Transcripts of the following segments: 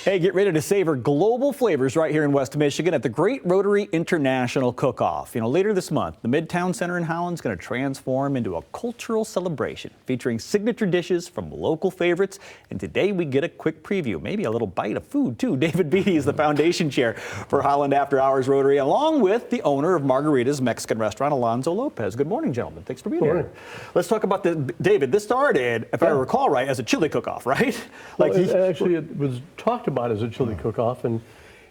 Hey, get ready to savor global flavors right here in West Michigan at the Great Rotary International Cookoff. Later this month, the Midtown Center in Holland is going to transform into a cultural celebration featuring signature dishes from local favorites. And today we get a quick preview, maybe a little bite of food too. David Beatty is the foundation chair for Holland After Hours Rotary, along with the owner of Margarita's Mexican restaurant, Alonzo Lopez. Good morning, gentlemen. Thanks for being here. Let's talk about David, this started, if I recall right, as a chili cook-off, right? Actually, it was talked about as a chili cook-off, and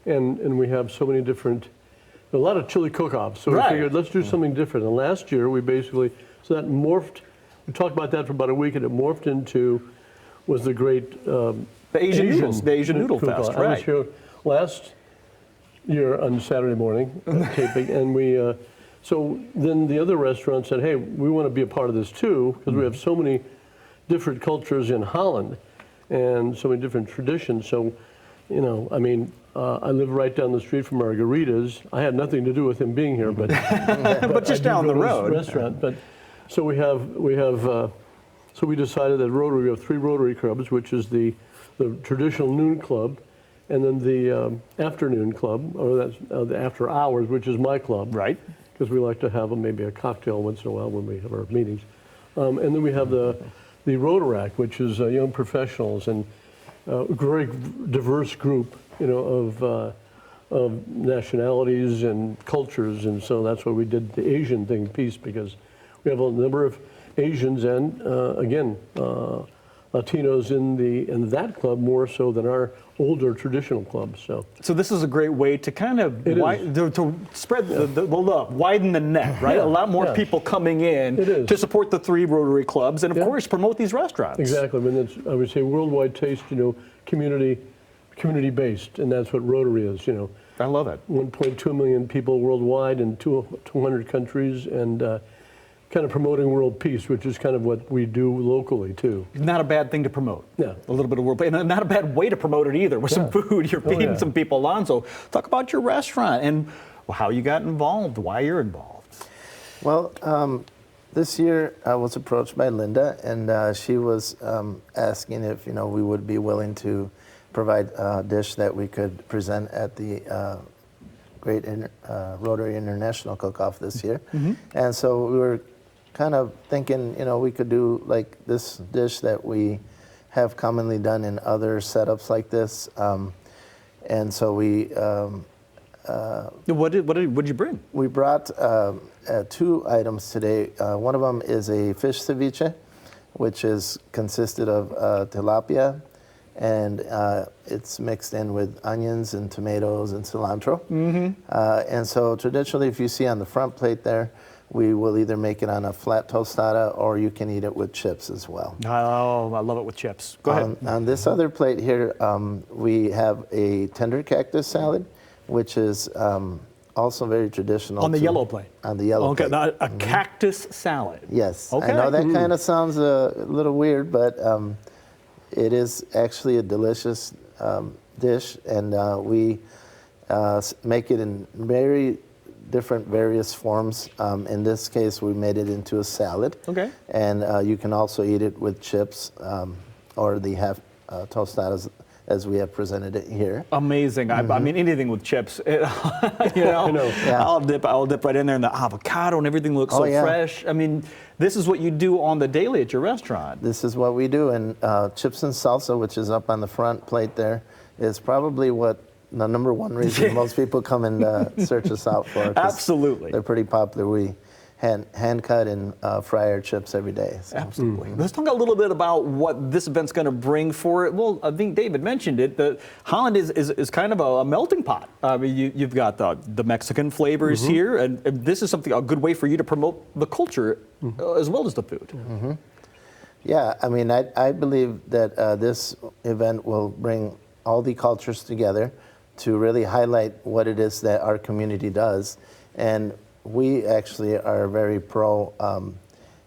we have so many different, a lot of chili cook-offs. So we figured let's do something different. And last year we basically, so that morphed. We talked about that for about a week, and it morphed into was the great the Asian Noodle Fest. I was here last year on Saturday morning taping, and we. So then the other restaurant said, hey, we want to be a part of this too, because we have so many different cultures in Holland and so many different traditions. So, you know, I mean, I live right down the street from Margarita's. I had nothing to do with him being here, but but just down the road. Restaurant. But so we decided that Rotary, we have 3 Rotary clubs, which is the traditional noon club, and then the afternoon club, or that's the after hours, which is my club. Right. Because we like to have maybe a cocktail once in a while when we have our meetings. And then we have the Rotaract, which is young professionals and a very diverse group, you know, of nationalities and cultures. And so that's why we did the Asian thing piece, because we have a number of Asians and again Latinos in that club more so than our older traditional clubs. So this is a great way to kind of to spread the love, widen the net, right? A lot more people coming in to support the 3 Rotary clubs and of course promote these restaurants. Exactly. I mean, it's, I would say worldwide taste, you know, community based, and that's what Rotary is, you know. I love it. 1.2 million people worldwide in 200 countries, and kind of promoting world peace, which is kind of what we do locally too. Not a bad thing to promote. Yeah. A little bit of world peace, and not a bad way to promote it either. With some food, you're feeding some people. Alonzo, talk about your restaurant and how you got involved, why you're involved. Well, this year I was approached by Linda, and she was asking if we would be willing to provide a dish that we could present at the Great Rotary International Cook-Off this year. And so we were kind of thinking, we could do like this dish that we have commonly done in other setups like this. And so we... What did you bring? We brought 2 items today. One of them is a fish ceviche, which consisted of tilapia, and it's mixed in with onions and tomatoes and cilantro. And so traditionally, if you see on the front plate there, we will either make it on a flat tostada or you can eat it with chips as well. Oh, I love it with chips. Go ahead. On this other plate here, we have a tender cactus salad, which is also very traditional. On the yellow plate? On the yellow plate. Okay, a cactus salad. Yes. Okay. I know that kind of sounds a little weird, but it is actually a delicious dish, and we make it in very different various forms. In this case, we made it into a salad. Okay. And you can also eat it with chips or the half tostadas, as we have presented it here. Amazing. I mean, anything with chips, I'll dip right in there, and the avocado and everything looks so fresh. I mean, this is what you do on the daily at your restaurant. This is what we do, and chips and salsa, which is up on the front plate there, is probably what the number 1 reason most people come and search us out for. Absolutely. They're pretty popular. We hand cut and fry our chips every day. So. Absolutely. Let's talk a little bit about what this event's going to bring for it. Well, I think David mentioned it. The Holland is kind of a melting pot. I mean, you've got the Mexican flavors here, and this is a good way for you to promote the culture as well as the food. Yeah, I mean, I believe that this event will bring all the cultures together to really highlight what it is that our community does. And we actually are very pro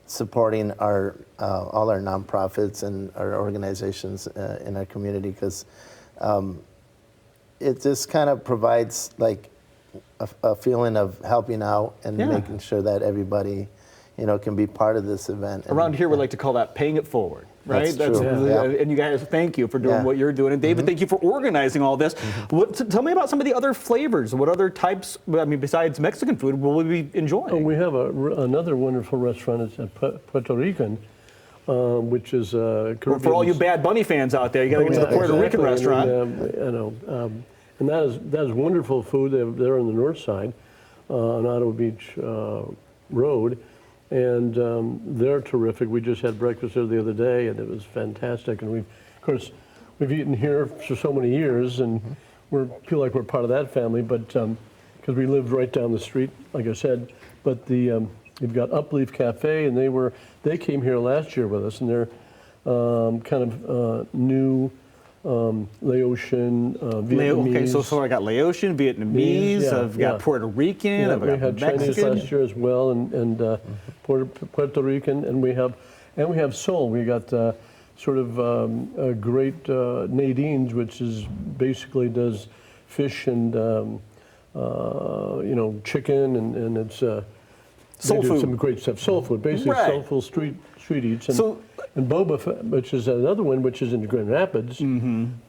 supporting all our nonprofits and our organizations in our community, because it just kind of provides like a feeling of helping out and making sure that everybody can be part of this event. Around here, we like to call that paying it forward. right? That's true. Yeah. And you guys, thank you for doing what you're doing. And David, thank you for organizing all this. Tell me about some of the other flavors. What other types, I mean, besides Mexican food, will we be enjoying? Oh, we have another wonderful restaurant. It's Puerto Rican, which is Caribbean. For all you Bad Bunny fans out there, you got to get to the Puerto Rican restaurant. And that is wonderful food. They're on the north side, on Ottawa Beach Road, and they're terrific. We just had breakfast there the other day, and it was fantastic. And of course, we've eaten here for so many years, and we feel like we're part of that family. But because we lived right down the street, like I said, but you've got Upleaf Cafe, and they came here last year with us, and they're kind of new. Laotian, Vietnamese. Okay, so I got Laotian, Vietnamese, I've got Puerto Rican, I've we got had Mexican. Chinese last year as well, and Puerto Rican, and we have Seoul. We got sort of a great Nadine's, which is basically does fish and chicken, and it's soul they do food. some great stuff. Soul food, basically soulful street eats. And Boba, which is another one, which is in Grand Rapids,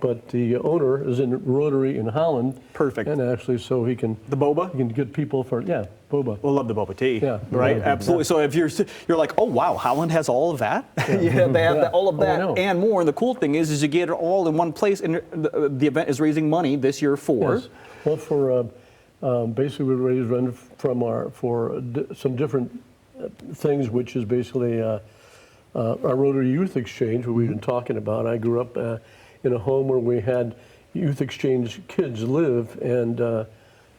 but the owner is in Rotary in Holland. Perfect. And actually, so he can The boba? He can get people for boba. We'll love the boba tea. Yeah. Right. Yeah. Absolutely. So if you're like, oh wow, Holland has all of that. They have all of that and more. And the cool thing is you get it all in one place. And the event is raising money this year for. Yes. Well, for basically we raised money for some different things, which is basically. Our Rotary Youth Exchange, what we've been talking about. I grew up in a home where we had youth exchange kids live, and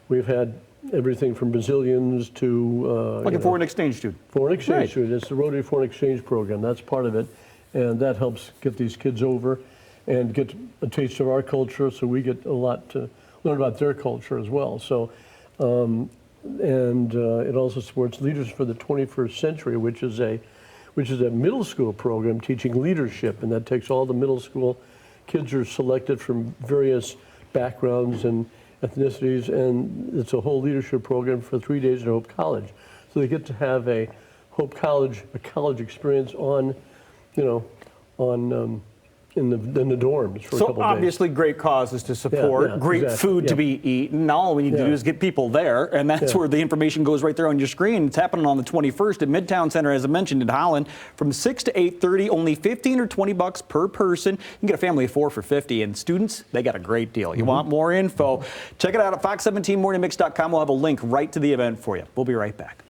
we've had everything from Brazilians to like a foreign exchange student. Foreign exchange student. It's the Rotary Foreign Exchange Program. That's part of it, and that helps get these kids over and get a taste of our culture. So we get a lot to learn about their culture as well. So, it also supports Leaders for the 21st Century, which is a middle school program teaching leadership, and that takes all the middle school kids are selected from various backgrounds and ethnicities, and it's a whole leadership program for 3 days at Hope College. So they get to have a college experience in the dorms for a couple So obviously great causes to support, great food to be eaten. All we need to do is get people there, and that's where the information goes right there on your screen. It's happening on the 21st at Midtown Center, as I mentioned, in Holland, from 6 to 8:30, only $15 or $20 per person. You can get a family of 4 for $50, and students, they got a great deal. You want more info? Check it out at fox17morningmix.com. We'll have a link right to the event for you. We'll be right back.